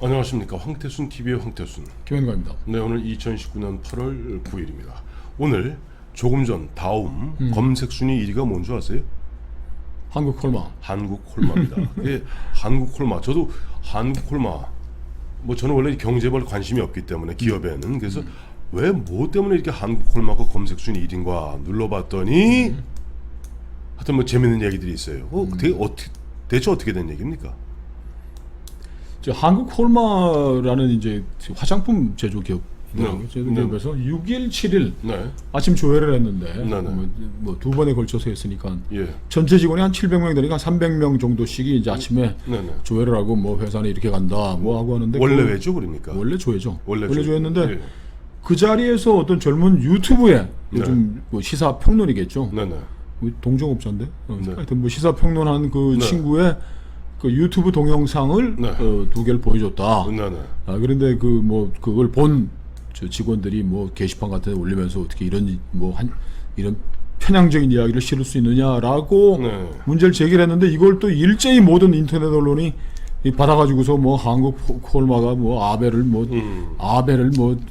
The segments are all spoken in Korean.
안녕하십니까. 황태순 TV의 황태순 김현관입니다. 네, 오늘 2019년 8월 9일입니다. 오늘 조금 전 다음 검색 순위 1위가 뭔 줄 아세요? 한국 콜마. 한국 콜마입니다. 예, 한국 콜마. 저도 한국 콜마. 뭐 저는 원래 경제별 관심이 없기 때문에 기업에는 그래서 왜 뭐 때문에 이렇게 한국 콜마가 검색 순위 1인가 눌러봤더니 하여튼 뭐 재밌는 얘기들이 있어요. 대체 어떻게 된 얘기입니까? 저 한국 콜마라는 이제 화장품 제조 기업이더라고요. 제조 네. 기업에서 6일, 7일 네. 아침 조회를 했는데 네, 네. 뭐 두 번에 걸쳐서 했으니까 예. 전체 직원이 한 700명 되니까 300명 정도씩이 이제 아침에 네네. 조회를 하고 뭐 회사는 이렇게 간다 뭐 하고 하는데 원래 왜죠, 그러니까? 원래 조회죠. 원래 조회했는데 예. 그 자리에서 어떤 젊은 유튜브에 요즘 뭐 시사 평론이겠죠. 네네. 동종업자인데 네. 하여튼 뭐 시사 평론한 그 네. 친구의 그 유튜브 동영상을 네. 두 개를 보여줬다. 네네. 그런데 그 뭐 그걸 본 저 직원들이 뭐 게시판 같은 데 올리면서 어떻게 이런 이런 편향적인 이야기를 실을 수 있느냐라고 네. 문제를 제기했는데 이걸 또 일제히 모든 인터넷 언론이 받아가지고서 뭐 한국 콜마가 뭐 아베를 뭐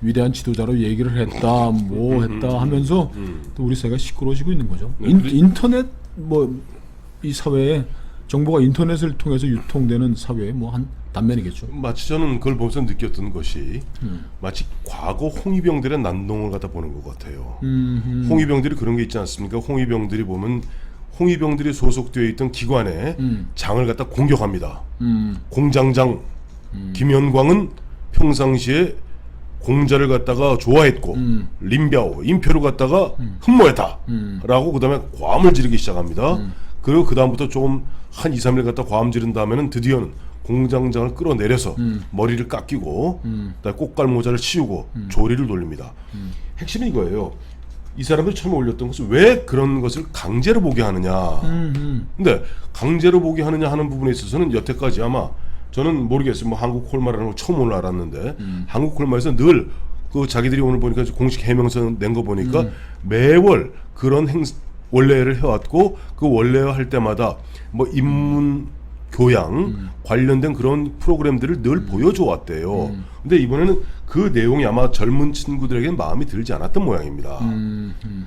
위대한 지도자로 얘기를 했다 뭐 했다 하면서 또 우리 사회가 시끄러워지고 있는 거죠. 네, 인터넷 뭐 이 사회에 정보가 인터넷을 통해서 유통되는 사회의 뭐 한 단면이겠죠. 마치 저는 그걸 보면서 느꼈던 것이 마치 과거 홍위병들의 난동을 갖다 보는 것 같아요. 홍위병들이 그런 게 있지 않습니까? 홍위병들이 보면 홍위병들이 소속되어 있던 기관에 장을 갖다 공격합니다. 공장장 김현광은 평상시에 공자를 갖다가 좋아했고 린비아오, 인표를 갖다가 흠모했다라고 그다음에 과음을 지르기 시작합니다. 그리고 그 다음부터 조금 한 2, 3일 갖다 과음 지른 다음에는 드디어는 공장장을 끌어내려서 머리를 깎이고 그다음에 꽃갈 모자를 씌우고 조리를 돌립니다. 핵심이 이거예요. 이 사람들이 처음에 올렸던 것은 왜 그런 것을 강제로 보게 하느냐. 근데 강제로 보게 하느냐 하는 부분에 있어서는 여태까지 아마 저는 모르겠어요. 뭐 한국 콜마라는 걸 처음 오늘 알았는데 한국 콜마에서 늘 그 자기들이 오늘 보니까 공식 해명서 낸 거 보니까 매월 그런 원래를 해왔고 그 원래를 할 때마다 뭐 인문 교양 관련된 그런 프로그램들을 늘 보여줘 왔대요. 근데 이번에는 그 내용이 아마 젊은 친구들에게는 마음에 들지 않았던 모양입니다.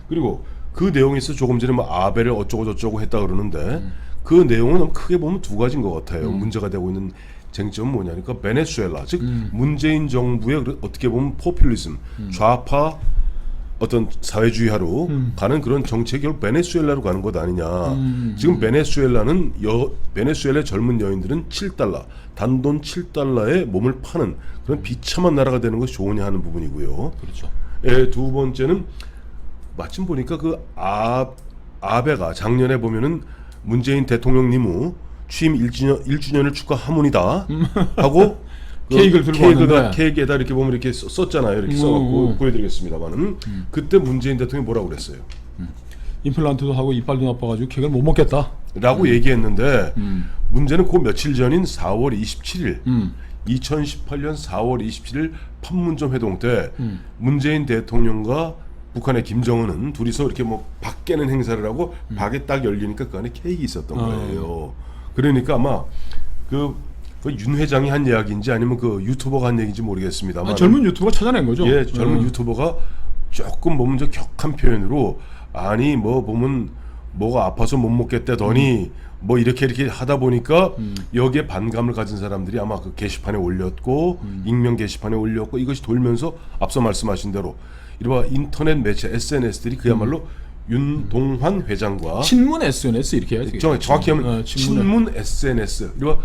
그리고 그 내용에서 조금 전에 뭐 아베를 어쩌고 저쩌고 했다 그러는데 그 내용은 크게 보면 두 가지인 것 같아요. 문제가 되고 있는 쟁점은 뭐냐니까 베네수엘라, 즉 문재인 정부의 어떻게 보면 포퓰리즘, 좌파 어떤 사회주의화로 가는 그런 정책이 결국 베네수엘라로 가는 것 아니냐. 지금 베네수엘라는 베네수엘라의 젊은 여인들은 7달러, 단돈 7달러에 몸을 파는 그런 비참한 나라가 되는 것이 좋으냐 하는 부분이고요. 그렇죠. 예, 두 번째는 마침 보니까 그 아베가 작년에 보면은 문재인 대통령님 취임 1주년을 축하하문이다 하고 케이크를 들고 왔는데 케이크에다 이렇게 보면 이렇게 썼잖아요. 이렇게 써갖고 보여드리겠습니다만은 그때 문재인 대통령이 뭐라고 그랬어요? 임플란트도 하고 이빨도 나빠가지고 케이크를 못 먹겠다. 라고 얘기했는데 문제는 그 며칠 전인 4월 27일 2018년 4월 27일 판문점 회동 때 문재인 대통령과 북한의 김정은은 둘이서 이렇게 뭐 박 깨는 행사를 하고 박에 딱 열리니까 그 안에 케이크 있었던 거예요. 그러니까 아마 그 윤 회장이 한 이야기인지 아니면 그 유튜버가 한 얘기인지 모르겠습니다만 젊은 유튜버가 찾아낸 거죠. 예, 젊은 유튜버가 조금 보면 저 격한 표현으로 아니 뭐 보면 뭐가 아파서 못 먹겠다더니 뭐 이렇게 하다 보니까 여기에 반감을 가진 사람들이 아마 그 게시판에 올렸고 익명 게시판에 올렸고 이것이 돌면서 앞서 말씀하신 대로 이른바 인터넷 매체 SNS들이 그야말로 윤동환 회장과 친문 SNS 이렇게 해야지. 정확히 하면 친문 SNS 이른바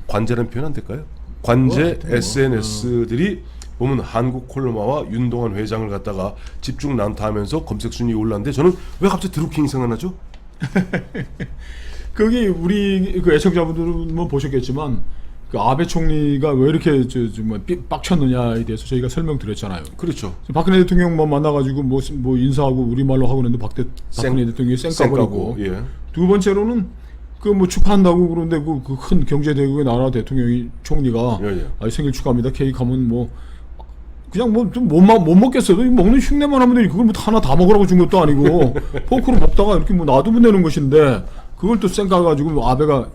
관제라는 표현 안 될까요? 관제 SNS들이 보면 한국 콜마와 윤동환 회장을 갖다가 집중 난타하면서 검색 순위 올랐는데 저는 왜 갑자기 드루킹이 생각나죠? 거기 우리 그 애청자분들은 뭐 보셨겠지만 그 아베 총리가 왜 이렇게 정말 빡쳤느냐에 대해서 저희가 설명드렸잖아요. 그렇죠. 박근혜 대통령 뭐 만나가지고 뭐 인사하고 우리말로 하고 있는데 박근혜 대통령이 쌩까버리고. 예. 두 번째로는 그 뭐 축하한다고 그러는데 그 큰 경제 대국의 나라 대통령이 총리가 생일 축하합니다 케이크 하면 뭐 그냥 뭐 좀 못 먹겠어도 먹는 흉내만 하면 되니 그걸 뭐 하나 다 먹으라고 준 것도 아니고 포크로 먹다가 이렇게 뭐 놔두면 되는 것인데 그걸 또 쌩까 가지고 아베가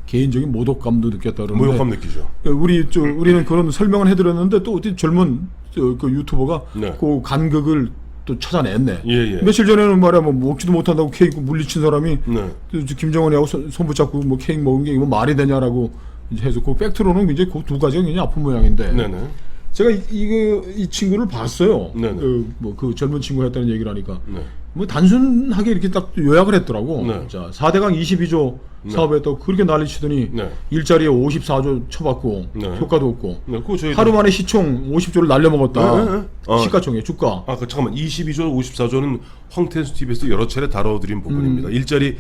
개인적인 모독감도 느꼈다 그러는데 모욕감 느끼죠. 우리는 그런 설명을 해드렸는데 또 어디 젊은 그 유튜버가 네. 그 간극을 또 찾아냈네. 예. 며칠 전에는 말이야 뭐 먹지도 못한다고 케이크 물리친 사람이 네. 김정은이하고 손 붙잡고 뭐 케이크 먹은 게 이거 말이 되냐라고 해서 그 팩트로는 이제 그 두 가지가 굉장히 아픈 모양인데. 네네. 제가 이 친구를 봤어요. 네네. 그 젊은 친구가 했다는 얘기를 하니까 네. 뭐 단순하게 이렇게 딱 요약을 했더라고. 네. 자, 4대강 22조 사업에 또 그렇게 난리치더니 네. 일자리에 54조 쳐받고 네. 효과도 없고 네. 그거 저희 하루 만에 시총 50조를 날려먹었다. 네. 시가총액 주가. 잠깐만 22조 54조는 황태수 TV에서 여러 차례 다뤄드린 부분입니다. 일자리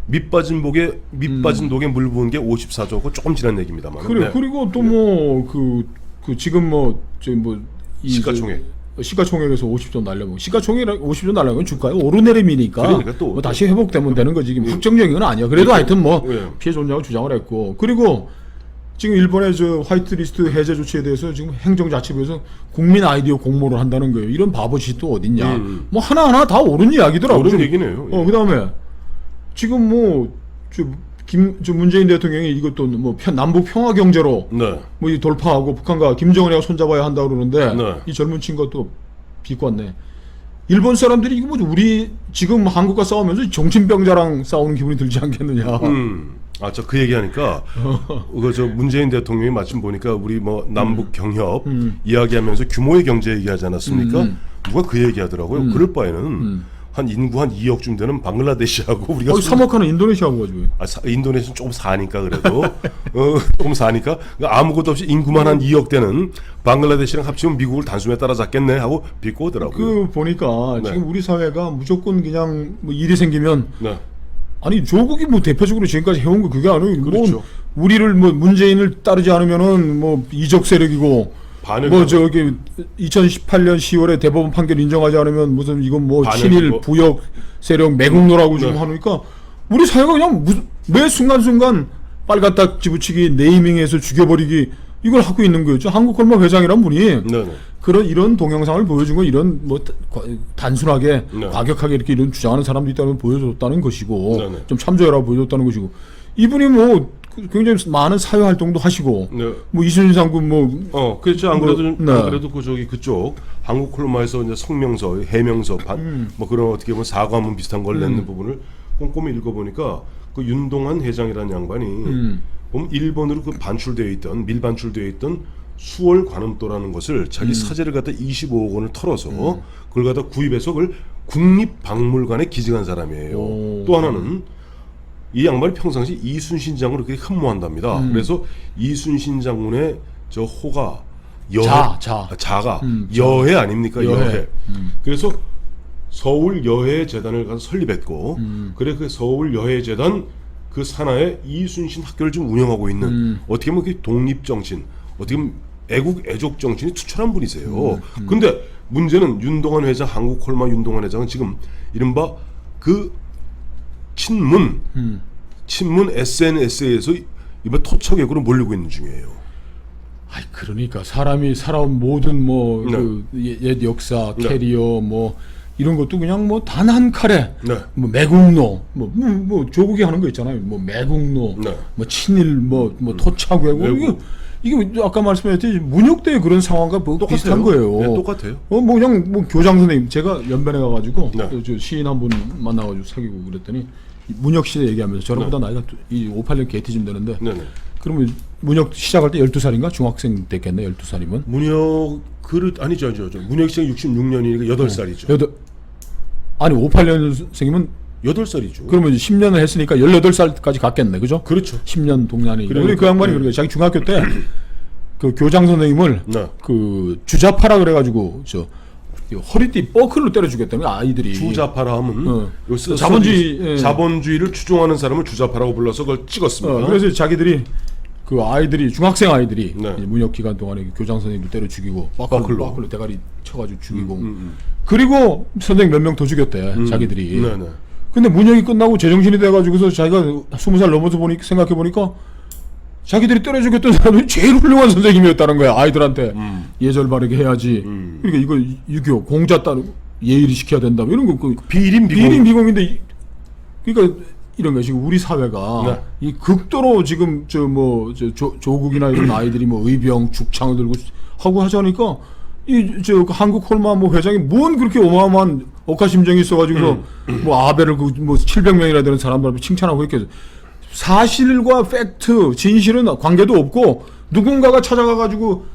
밑빠진 독에 물 부은 게 54조고 조금 지난 얘기입니다만. 그래. 네. 그리고 또 뭐 그 지금 시가총액에서 50조 날려먹고 시가총액 50조 날려면 주가에 오르내림이니까 그러니까 또 뭐 다시 회복되면 되는 거지. 확정적인 건 아니야. 그래도 하여튼 뭐 예. 피해 존재하고 주장을 했고 그리고 지금 일본의 저 화이트리스트 해제 조치에 대해서 지금 행정자치부에서 국민 아이디어 공모를 한다는 거예요. 이런 바보짓 또 어딨냐. 뭐 하나하나 다 옳은 이야기더라고. 옳은 얘기네요. 예. 그다음에 지금 저 문재인 대통령이 이것도 뭐 남북 평화 경제로 네. 뭐 이 돌파하고 북한과 김정은이하고 손잡아야 한다 그러는데 네. 이 젊은 친구가 또 비꼬았네. 일본 사람들이 이거 뭐 우리 지금 한국과 싸우면서 정신병자랑 싸우는 기분이 들지 않겠느냐. 저 그 얘기하니까 저 문재인 대통령이 마침 보니까 우리 뭐 남북 경협 이야기하면서 규모의 경제 얘기하지 않았습니까? 누가 그 얘기하더라고요. 그럴 바에는 한 인구 한 2억쯤 되는 방글라데시하고 우리가 3억 하는 인도네시아하고 가지고. 인도네시아는 조금 사니까 그래도 조금 사니까 그러니까 아무것도 없이 인구만 한 2억 되는 방글라데시랑 합치면 미국을 단숨에 따라잡겠네 하고 비꼬더라고요. 그 보니까 네. 지금 우리 사회가 무조건 그냥 뭐 일이 생기면 네. 아니 조국이 뭐 대표적으로 지금까지 해온 거 그게 아니에요. 그렇죠. 뭐 우리를 뭐 문재인을 따르지 않으면은 뭐 이적 세력이고 뭐 저기 2018년 10월에 대법원 판결 인정하지 않으면 무슨 이건 뭐 친일 부역 세력 매국노라고 지금 하니까 우리 사회가 그냥 매 순간순간 빨갛딱 집어치기 네이밍해서 죽여버리기 이걸 하고 있는 거죠. 한국콜마 회장이란 분이 네네. 이런 동영상을 보여준 건 이런 뭐 단순하게 과격하게 이렇게 이런 주장하는 사람도 있다는 걸 보여줬다는 것이고 네네. 좀 참조해라 보여줬다는 것이고 이분이 뭐 굉장히 많은 사회 활동도 하시고 네. 뭐 이순신 장군 뭐 그렇죠. 안 그래도 네. 안 그래도 그쪽 한국 콜마에서 이제 성명서, 해명서, 뭐 그런 어떻게 보면 사과문 비슷한 걸 냈는 부분을 꼼꼼히 읽어보니까 그 윤동환 회장이라는 양반이 보면 일본으로 그 반출되어 있던 밀반출되어 있던 수월 관음도라는 것을 자기 사재를 갖다 25억 원을 털어서 그걸 갖다 구입해서 그걸 국립박물관에 기증한 사람이에요. 또 하나는 이 양반이 평상시 이순신 장군을 그렇게 흠모한답니다. 그래서 이순신 장군의 저 호가 자가 여해 아닙니까? 여해. 그래서 서울 여해 재단을 가서 설립했고, 그래 그 서울 여해 재단 그 산하에 이순신 학교를 지금 운영하고 있는 어떻게 보면 그 독립 정신, 어떻게 보면 애국 애족 정신이 투철한 분이세요. 근데 문제는 윤동환 회장, 한국 콜마 윤동환 회장은 지금 이른바 그 친문 SNS에서 이번 토착액으로 몰리고 있는 중이에요. 아이 그러니까 사람이 살아온 모든 뭐 그 옛 역사 캐리어 뭐 이런 것도 그냥 뭐 단 한 칼에 뭐 매국노 뭐 조국이 하는 거 있잖아요. 뭐 매국노 뭐 친일 뭐 토착외고 이게 아까 말씀하셨듯이 문혁대의 그런 상황과 뭐 비슷한 거예요. 네, 똑같아요. 뭐 그냥 뭐 교장 선생님 제가 연변에 가가지고 저 시인 한 분 만나가지고 사귀고 그랬더니 문혁 씨 얘기하면서 저보다 나이가 58년 개티쯤 되는데 그러면 문혁 시작할 때 12살인가 중학생 됐겠네 12살이면 문혁 아니죠 문혁 씨가 66년이니까 8살이죠. 아니 58년생이면 8살이죠. 그러면 10년을 했으니까 18살까지 갔겠네, 그죠? 그렇죠. 10년 동안이. 그러니까 그 양반이 그러니까 자기 중학교 때 그 교장 선생님을 그 주자파라 그래가지고 저 허리띠 버클로 때려 주겠다는 아이들이. 주자파라 하면 자본주의를 추종하는 사람을 주자파라고 불러서 그걸 찍었습니다. 그래서 자기들이 그 아이들이 중학생 아이들이 문혁 기간 동안에 교장 선생님도 때려 죽이고 버클로 대가리 쳐가지고 죽이고 그리고 선생님 몇 명 더 죽였대 자기들이. 근데 문혁이 끝나고 제정신이 돼가지고서 자기가 20살 넘어서 생각해 보니까 자기들이 때려 죽였던 사람이 제일 훌륭한 선생님이었다는 거야. 아이들한테 예절 바르게 해야지. 그러니까 이거 유교 공자 따르고 예의를 시켜야 된다. 이런 거 비일임 비공인데 그러니까 이런 것이 우리 사회가 네. 이 극도로 지금 조국이나 이런 아이들이 뭐 의병 죽창을 들고 하고 하자니까 이 한국 콜마 뭐 회장이 뭔 그렇게 어마어마한 억하심정이 있어가지고서 뭐 아베를 그 뭐 700명이나 되는 사람들 칭찬하고 있겠어. 사실과 팩트 진실은 관계도 없고 누군가가 찾아가가지고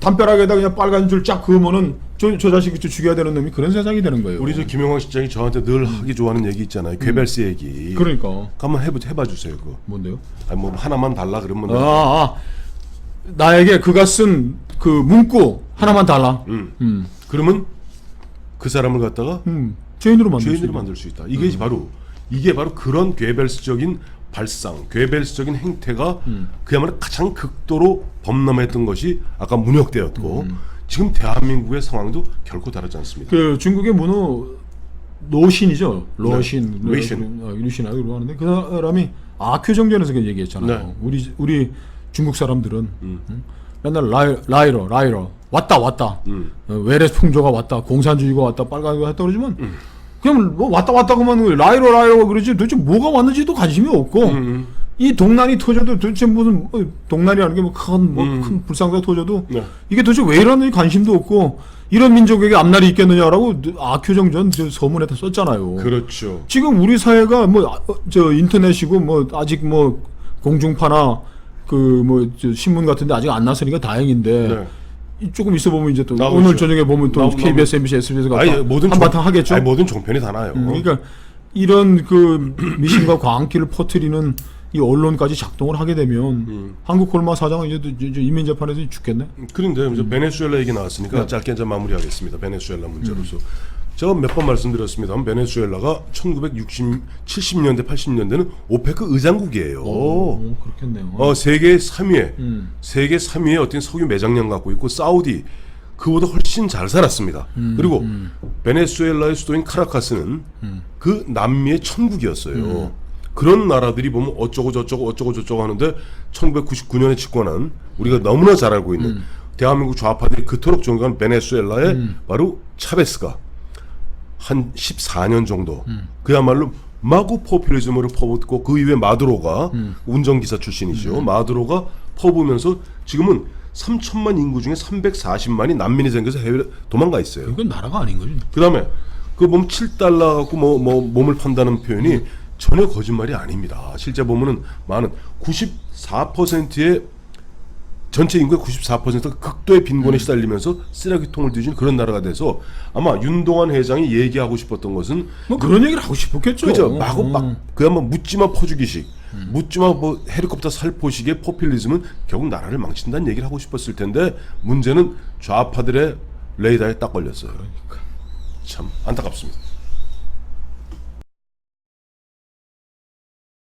담벼락에다 그냥 빨간 줄 쫙 그으면은 저 자식이 죽여야 되는 놈이 그런 세상이 되는 거예요. 우리 저 김영광 실장이 저한테 늘 하기 좋아하는 얘기 있잖아요. 괴벨스 얘기. 그러니까 한번 해봐 주세요. 그거. 뭔데요? 아니 뭐 하나만 달라 그러면. 나에게 그가 쓴 그 문구 하나만 달라. 그러면 그 사람을 갖다가 죄인으로 만들 죄인으로 만들 수 있다. 이게 바로 그런 괴벨스적인 발상, 괴벨스적인 행태가 그야말로 가장 극도로 범람했던 것이 아까 문혁대였고 지금 대한민국의 상황도 결코 다르지 않습니다. 그 중국의 문호 노신이죠. 러신, 네. 루신이라고 하는데 그 사람이 아큐정전에서 그 얘기했잖아요. 네. 우리 중국 사람들은 맨날 라이러 왔다 외래스 풍조가 왔다 공산주의가 왔다 빨간거 했다 그러지만 그냥 뭐 왔다 그만 라이러 그러지 도대체 뭐가 왔는지도 관심이 없고 이 동난이 터져도 도대체 무슨 동난이라는 게 뭐 큰 불상사가 터져도 네. 이게 이게 도대체 왜 이러는지 관심도 없고 이런 민족에게 앞날이 있겠느냐라고 아큐정전 서문에다 썼잖아요. 그렇죠. 지금 우리 사회가 인터넷이고 뭐 아직 뭐 공중파나 신문 같은데 아직 안 났으니까 다행인데 네. 조금 있어 보면 이제 또 나오죠. 오늘 저녁에 보면 또 KBS, MBC, SBS가 한바탕 하겠죠. 모든 종편이 다 나요. 그러니까 이런 그 미신과 광기를 퍼뜨리는 이 언론까지 작동을 하게 되면 한국 콜마 사장은 이제 인민재판에서 죽겠네. 그런데 이제 베네수엘라 얘기 나왔으니까 짧게 이제 마무리하겠습니다. 베네수엘라 문제로서. 제가 몇 번 말씀드렸습니다만 베네수엘라가 1970년대 80년대는 오페크 의장국이에요. 그렇겠네요. 세계 3위의 어떤 석유 매장량 갖고 있고 사우디 그보다 훨씬 잘 살았습니다. 그리고 베네수엘라의 수도인 카라카스는 그 남미의 천국이었어요. 그런 나라들이 보면 어쩌고 저쩌고 하는데 1999년에 집권한 우리가 너무나 잘 알고 있는 대한민국 좌파들이 그토록 존경하는 베네수엘라의 바로 차베스가 한 14년 정도 그야말로 마구 포퓰리즘으로 퍼붓고 그 이후에 마두로가 운전기사 출신이죠. 마두로가 퍼부면서 지금은 3천만 인구 중에 340만이 난민이 생겨서 해외로 도망가 있어요. 이건 나라가 아닌 거지. 그 다음에 그 몸 7달러 갖고 몸을 판다는 표현이 전혀 거짓말이 아닙니다. 실제 보면은 많은 94%의 전체 인구의 94%가 극도의 빈곤에 시달리면서 쓰레기통을 뒤진 그런 나라가 돼서 아마 윤동환 회장이 얘기하고 싶었던 것은 뭐 그런 얘기를 하고 싶었겠죠. 그죠. 그야말로 묻지마 퍼주기식, 묻지마 뭐 헤리콥터 살포식의 포퓰리즘은 결국 나라를 망친다는 얘기를 하고 싶었을 텐데 문제는 좌파들의 레이더에 딱 걸렸어요. 참 안타깝습니다.